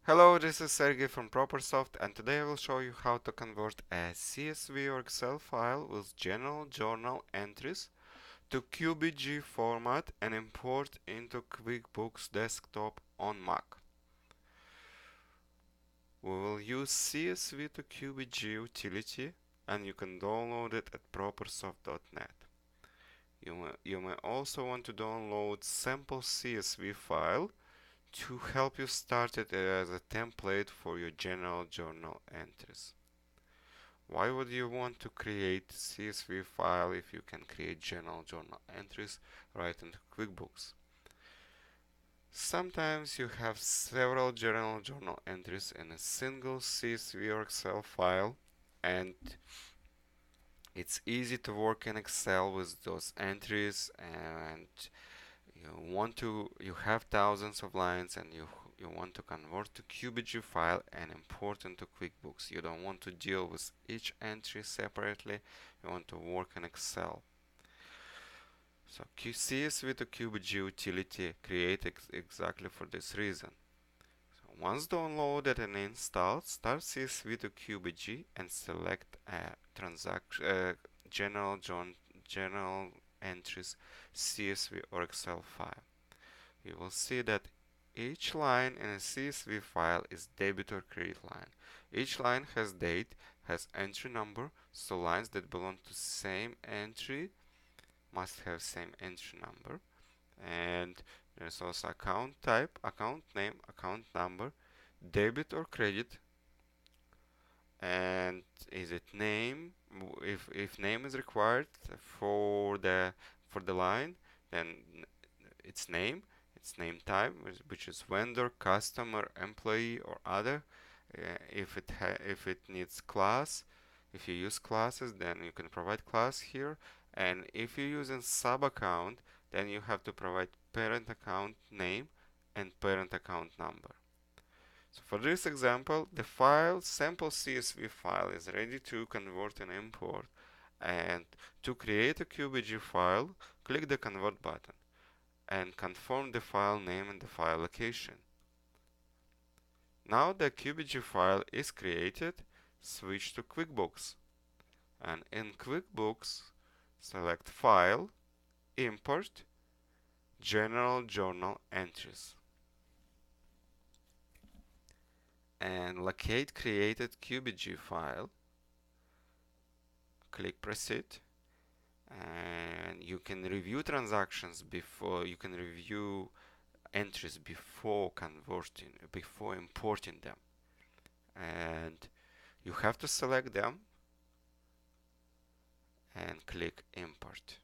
Hello, this is Sergey from ProperSoft, and today I will show you how to convert a CSV or Excel file with general journal entries to QBJ format and import into Quickbooks desktop on Mac. We will use CSV2QBJ utility, and you can download it at propersoft.net. You may also want to download sample CSV file to help you start it as a template for your general journal entries. Why would you want to create CSV file if you can create general journal entries right into QuickBooks? Sometimes you have several general journal entries in a single CSV or Excel file, and it's easy to work in Excel with those entries, and you have thousands of lines, and you want to convert to QBJ file and import into QuickBooks. You don't want to deal with each entry separately. You want to work in Excel. So CSV2QBJ utility created exactly for this reason. So once downloaded and installed, start CSV2QBJ and select general entries CSV or Excel file. You will see that each line in a CSV file is debit or credit line. Each line has date, has entry number, so lines that belong to same entry must have same entry number. And there's also account type, account name, account number, debit or credit, and is it name? If name is required for the line, then its name type, which is vendor, customer, employee, or other. If it needs class, if you use classes, then you can provide class here. And if you're using sub account, then you have to provide parent account name and parent account number. So for this example, the file sample CSV file is ready to convert and import. And to create a QBJ file, click the convert button and confirm the file name and the file location. Now the QBJ file is created, switch to Quickbooks. And in Quickbooks, select File, Import, General Journal Entries. And locate created QBJ file. Click Proceed. And you can review transactions before, you can review entries before importing them, and you have to select them and click import.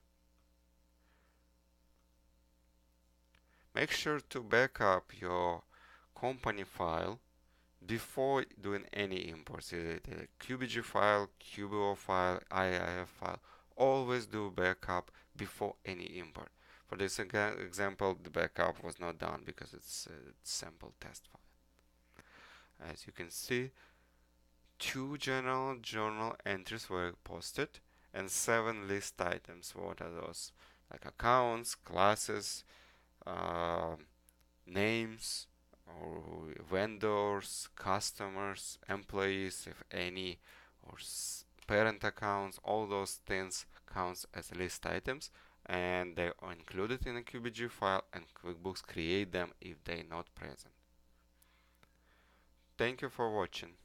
Make sure to back up your company file before doing any imports. The QBJ file, QBO file, IIF file, always do backup before any import. For this example, the backup was not done because it's a sample test file. As you can see, 2 general journal entries were posted and 7 list items. What are those? Like accounts, classes, names, or vendors, customers, employees, if any, or parent accounts. All those things counts as list items, and they are included in a QBJ file, and QuickBooks create them if they're not present. Thank you for watching.